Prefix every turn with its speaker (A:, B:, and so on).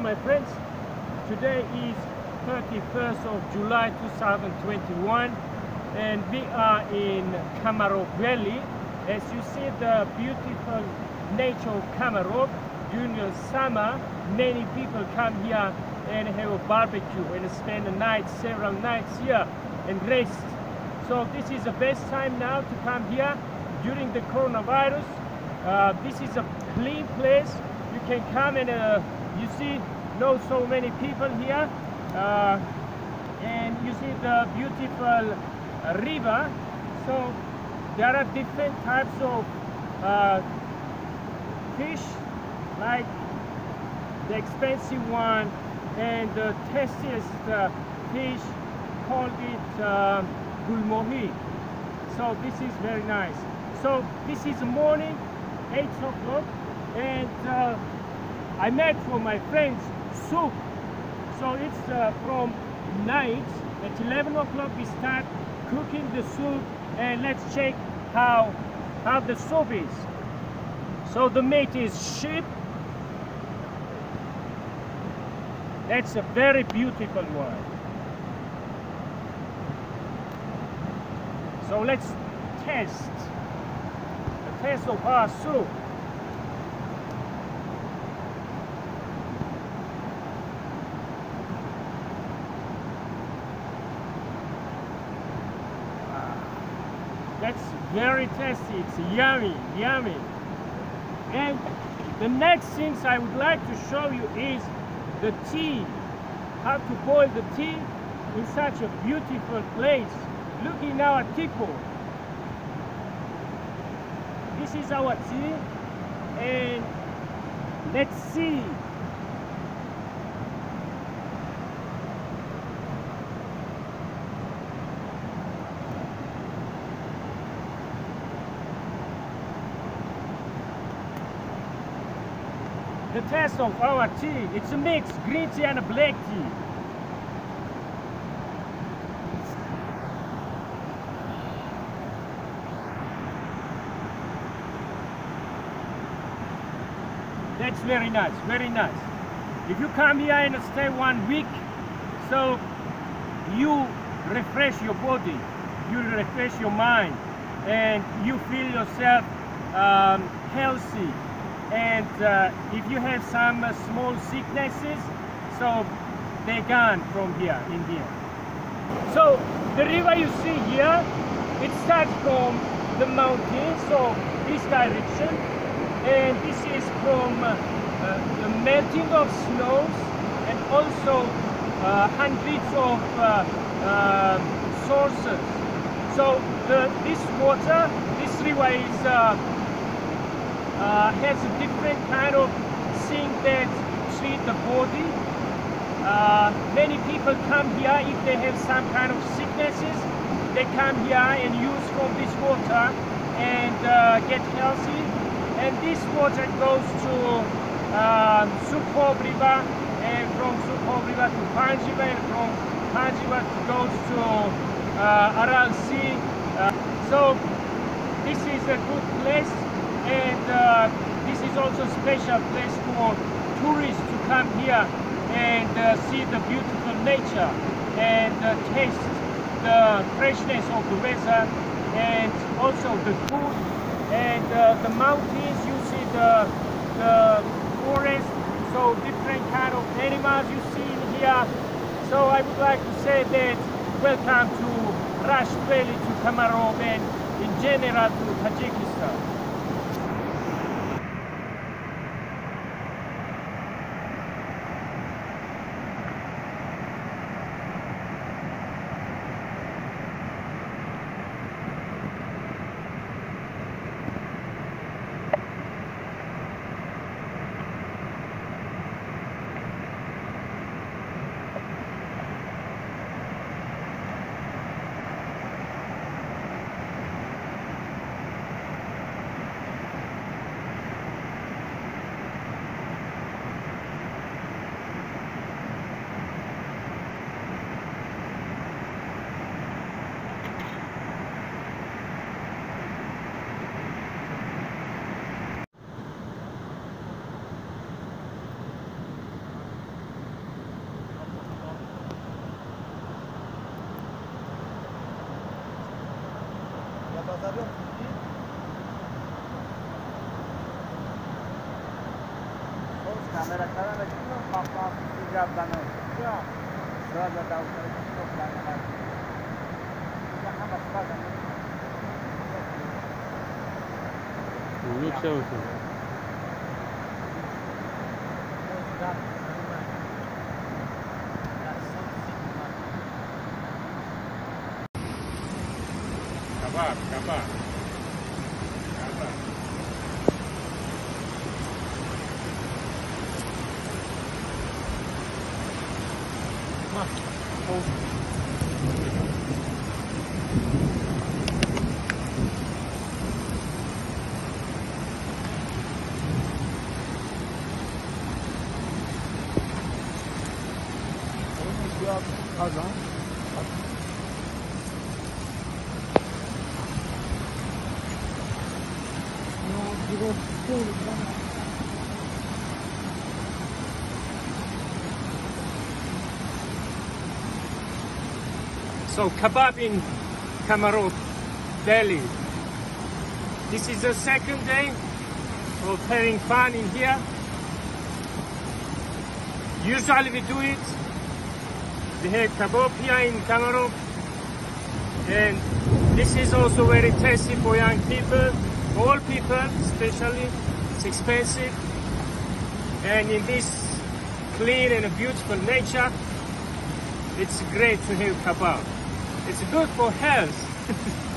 A: my friends, today is 31st of July 2021 and we are in Kamarog Valley. As you see the beautiful nature of Kamarog, during the summer many people come here and have a barbecue and spend the night, several nights here and rest. So this is the best time now to come here during the coronavirus. This is a clean place. You can come and you see not so many people here, and you see the beautiful river. So there are different types of fish, like the expensive one and the tastiest fish, called it gulmohi. So this is very nice. So this is morning, 8 o'clock, and I made for my friends soup. So it's from night at 11 o'clock we start cooking the soup, and let's check how the soup is. So the meat is sheep. That's a very beautiful one. So let's taste the taste of our soup. That's very tasty. It's yummy, yummy. And the next things I would like to show you is the tea. How to boil the tea in such a beautiful place. Look in our teapot. This is our tea, and let's see. The taste of our tea, it's a mix, green tea and a black tea. That's very nice, very nice. If you come here and stay 1 week, so you refresh your body, you refresh your mind, and you feel yourself healthy. And if you have some small sicknesses, so they're gone from here in here. So the river you see here, it starts from the mountain, so this direction, and this is from the melting of snows, and also hundreds of sources. So this water, this river is has a different kind of thing that treat the body. Many people come here if they have some kind of sicknesses. They come here and use from this water and get healthy. And this water goes to Sukhov River, and from Sukhov River to Panj River, and from Panj River goes to Aral Sea. So this is a good place. And this is also a special place for tourists to come here and see the beautiful nature and taste the freshness of the weather, and also the food and the mountains. You see the forest, so different kind of animals you see in here. So I would like to say that welcome to Rasht Valley, to Kamarog, and in general to Tajikistan.
B: Nikt się uczył.
A: Kebab, kebab. Kebab. So kebab in Kamarok, Delhi. This is the second day of having fun in here. Usually we do it. We have kebab here in Kamarok, and this is also very tasty for young people, all people especially. It's expensive, and in this clean and beautiful nature, it's great to have kebab. It's good for health.